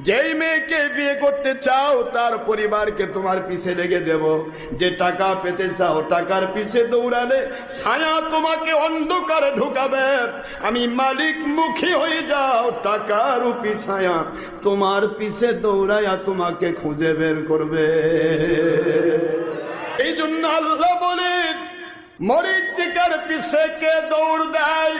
যেই মেয়েকে বিয়ে করতে চাও তার পরিবারকে তোমার পিছে লেগে দেব। যে টাকা পেতে চাও টাকার পিছে দৌড়ালে ছায়া তোমাকে অন্ধকারে ঢুকাবে। আমি মালিক মুখী হয়ে যাও, টাকা রূপী ছায়া তোমার পিছে দৌড়ায়া তোমাকে খুঁজে বের করবে। এই জন্য আল্লাহ বলেন, মরীচিকার পিছে কে দৌড় দেয়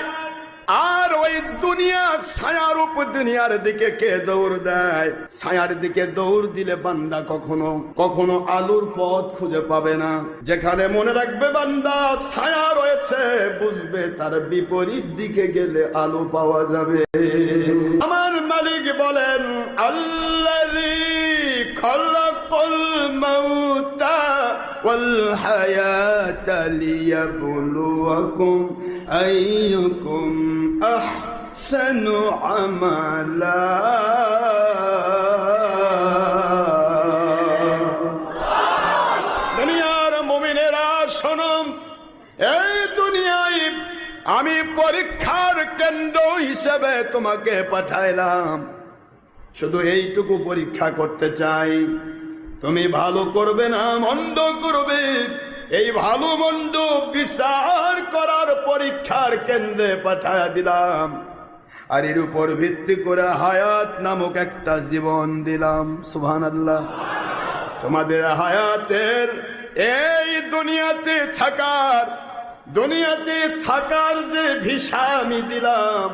আর ওই দুনিয়া ছায়ার উপর দুনিয়ার দিকে কে দৌড় দেয়। ছায়ার দিকে দৌড় দিলে বান্দা কখনো কখনো আলোর পথ খুঁজে পাবে না। যেখানে মনে রাখবে বান্দা ছায়া রয়েছে, বুঝবে তার বিপরীত দিকে গেলে আলো পাওয়া যাবে। আমার মালিক বলেন, আল্লাযী খালাকাল মাউতা ওয়াল হায়াতা লিয়াবলুয়াকুম আইয়ুকুম আহসানু আমালা। দুনিয়ার মুমিনেরা শোনো, এই দুনিয়ায় আমি পরীক্ষার কেন্দ্র হিসেবে তোমাকে পাঠাইলাম। শুধু এইটুকু পরীক্ষা করতে চাই, তুমি ভালো করবে না মন্দ করবে। এই ভালো মন্দ বিচার করার পরীক্ষার কেন্দ্রে পাঠায়া দিলাম, আর এর উপর ভিত্তি করে হায়াত নামক একটা জীবন দিলাম। সুবহানাল্লাহ। তোমাদের হায়াতের এই দুনিয়াতে থাকার যে ভিসা আমি দিলাম,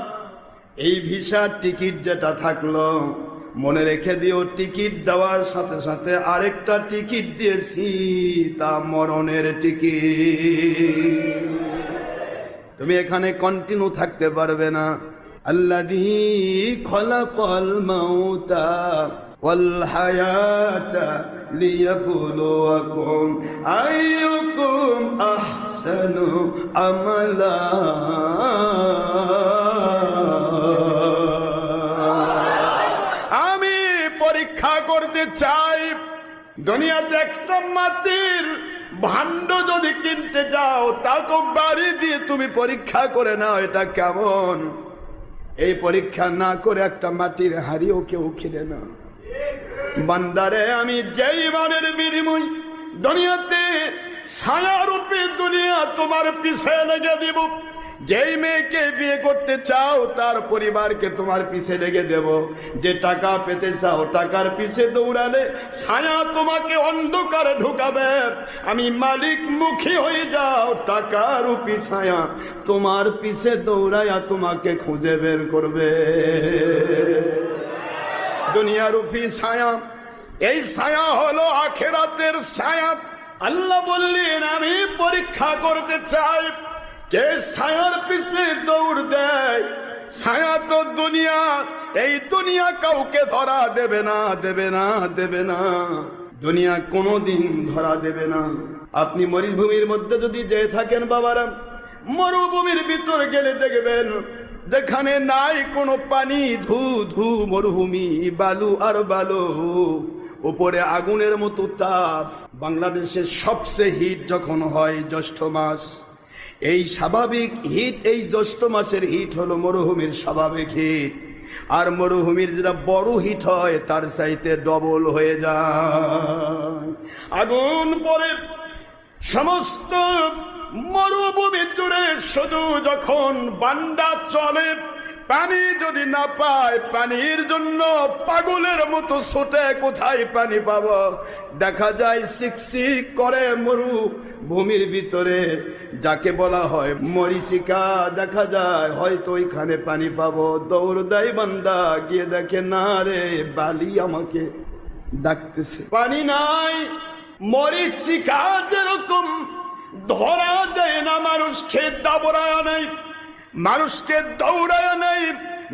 এই ভিসার টিকিট যেটা থাকলো, মনে রেখে দিও, টিকিট দেওয়ার সাথে সাথে আরেকটা টিকিট দিয়েছি, তা মরণের টিকিট। তুমি এখানে কন্টিনিউ থাকতে পারবে না। আল্লাযী খালাকাল মাউতা ওয়াল হায়াতা লিয়াবলুয়াকুম আইয়ুকুম আহসানু আমালা। পরীক্ষা করতে চাই। দুনিয়াতে একটা মাটির ভাণ্ড যদি কিনতে যাও, তাকে বাড়ি দিয়ে তুমি পরীক্ষা করে নাও এটা কেমন। এই পরীক্ষা না করে একটা মাটির হাড়িও কেউ কিনে না। বান্দারে, আমি যেই মানের বিনিময় দুনিয়াতে ছায়ারূপে দুনিয়া তোমার পিছে লেগে দিব। যেই মেয়েকে বিয়ে করতে চাও তার পরিবারকে তোমার পিছে লেগে দেব। যে টাকা পেতে চাও টাকার পিছে দৌড়ালে ছায়া তোমাকে অন্ধকারে ঢুকাবে। আমি মালিক মুখী হয়ে যাও, টাকা রূপী ছায়া তোমার পিছে দৌড়ায়া তোমাকে খুঁজে বের করবে। দুনিয়া রূপী ছায়া, এই ছায়া হলো আখিরাতের ছায়া। আল্লাহ বললেন, আমি পরীক্ষা করতে চাই কে ছায়ার পিছে দৌড় দেয়। ছায়া তো দুনিয়া, এই দুনিয়া কাউকে ধরা দেবে না, দেবে না, দেবে না। দুনিয়া কোনোদিন ধরা দেবে না। আপনি মরুভূমির মধ্যে যদি যেয়ে থাকেন বাবারা, মরুভূমির ভিতর গেলে দেখবেন যেখানে নাই কোনো পানি, ধু ধু মরুভূমি, বালু আর বালু, উপরে আগুনের মতো তাপ। বাংলাদেশের সবচেয়ে হিট যখন হয় জ্যৈষ্ঠ মাস। এই স্বাভাবিক হিট, এই জ্যৈষ্ঠ মাসের হিট হলো মরুভূমির স্বাভাবিক হিট। আর মরুভূমির যেটা বড় হিট হয় তার চাইতে ডবল হয়ে যায়। আগুন পরে সমস্ত মরুভূমি জুড়ে শুধু যখন বান্দা চলে, পানি যদি না পায়, পানির জন্য পাগলের মতো ছোটে, কোথায় পানি পাবো। দেখা যায় শিকশিক করে মরুভূমির ভিতরে, যাকে বলা হয় মরীচিকা, দেখা যায় হয়তো ওইখানে পানি পাবো। দৌড় দেয় বান্দা, গিয়ে দেখে না রে, বালি আমাকে ডাকতেছে, পানি নাই। মরীচিকা যেরকম ধরা দেয় না, মানুষকে দাবড়ায় নাই, মানুষকে দৌড়ায় নাই,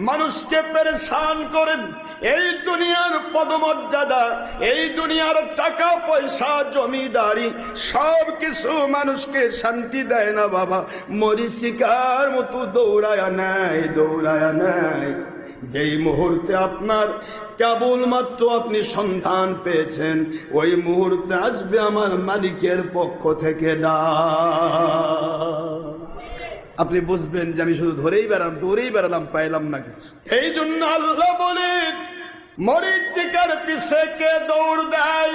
মানুষকে পেরেশান করেন। এই দুনিয়ার পদমর্যাদা, এই দুনিয়ার টাকা পয়সা জমিদারি সব কিছু মানুষকে শান্তি দেয় না বাবা। মরীচিকার মতো দৌড়ায় নাই, দৌড়ায় নাই। যেই মুহূর্তে আপনার কেবলমাত্র আপনি সন্ধান পেয়েছেন, ওই মুহূর্তে আসবে আমার মালিকের পক্ষ থেকে ডাক। আপনি বুঝবেন যে আমি শুধু ধরেই বেড়ালাম, দৌড়েই বেড়ালাম, পাইলাম না কিছু। এই জন্য আল্লাহ বলেন, মরিচিকার পিছে কে দৌড় দেয়,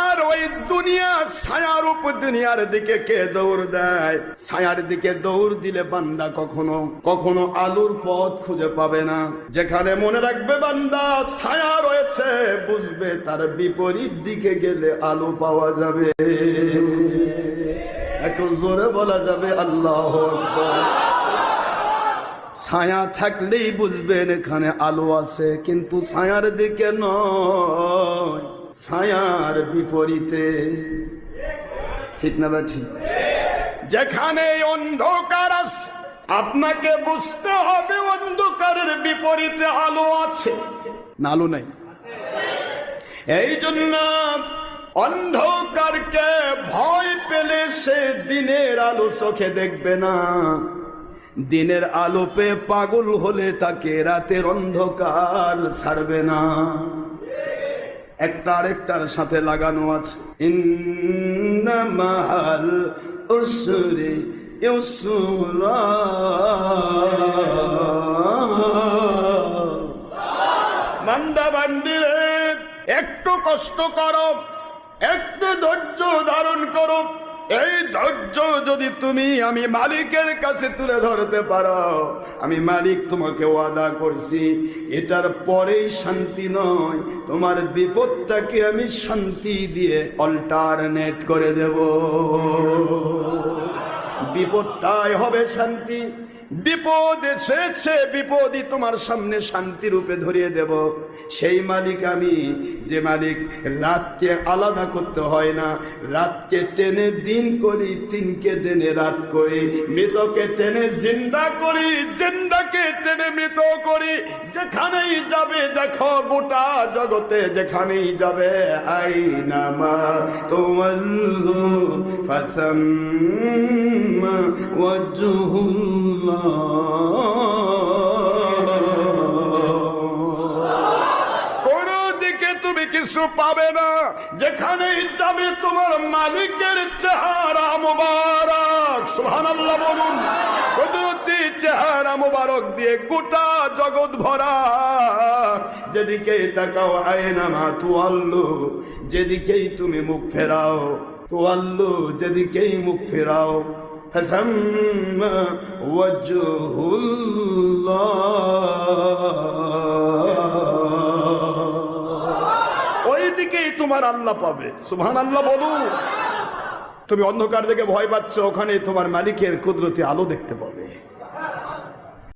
আর ওই দুনিয়া ছায়ারূপ দুনিয়ার দিকে কে দৌড় দেয়। ছায়ার দিকে দৌড় দিলে বান্দা কখনো কখনো আলোর পথ খুঁজে পাবে না। যেখানে মনে রাখবে বান্দা ছায়া রয়েছে, বুঝবে তার বিপরীত দিকে গেলে আলো পাওয়া যাবে। একটু জোরে বলা যাবে আল্লাহু আকবার। ছায়া থাকলেই বুঝবেন এখানে আলো আছে, কিন্তু ছায়ার দিকে নয়, ছায়ার বিপরীতে। ঠিক না বা ঠিক? যেখানে অন্ধকার আছে আপনাকে বুঝতে হবে অন্ধকারের বিপরীতে আলো আছে না আলো নাই। এই জন্য অন্ধকারকে ভয় পেলে সে দিনের আলো চোখে দেখবে না, দিনের আলো পেয়ে পাগল হলে তাকে রাতের অন্ধকার ছাড়বে না। একটা আরেকটার সাথে লাগানো আছে। ইন্নামাল উসরি ইউসরা, বান্দা বান্দিরে একটু কষ্ট করো, একটু ধৈর্য ধারণ করো। এই ধৈর্য যদি তুমি আমি মালিকের কাছে তুলে ধরতে পারো, আমি মালিক তোমাকে ওয়াদা করছি এটার পরেই শান্তি নয়, তোমার বিপদটাকে আমি শান্তি দিয়ে অল্টারনেট করে দেব। বিপদটাই হবে শান্তি। বিপদ এসেছে, বিপদই তোমার সামনে শান্তি রূপে ধরিয়ে দেব। সেই মালিক আমি, যে মালিক রাতকে আলাদা করতে হয় না, রাতকে টেনে দিন করি, দিনকে টেনে রাত করি, মৃতকে টেনে জিন্দা করি, জিন্দাকে টেনে মৃত করি। যেখানেই যাবে দেখো গোটা জগতে যেখানেই যাবে আইনামা তুওয়াল্লু ফাসাম্মা ওয়াজহুল্লাহ। কোন দিকে তুমি কিছু পাবে না, যেখানেই যাবে তোমার মালিকের চেহারা মুবারক। সুবহানাল্লাহ বলুন। কুদরতি চেহারা মুবারক দিয়ে গোটা জগৎ ভরা। যেদিকেই তাকাও আয়নামা তুওয়াল্লু, যেদিকেই তুমি মুখ ফেরাও, তুওয়াল্লু যেদিকেই মুখ ফেরাও, ফাসাম্মা ওয়াজহুল্লাহ, ওই দিকেই তোমার আল্লাহ পাবে। সুবহানাল্লাহ বলুন। তুমি অন্ধকার দেখে ভয় পাচ্ছ, ওখানে তোমার মালিকের কুদরতি আলো দেখতে পাবে।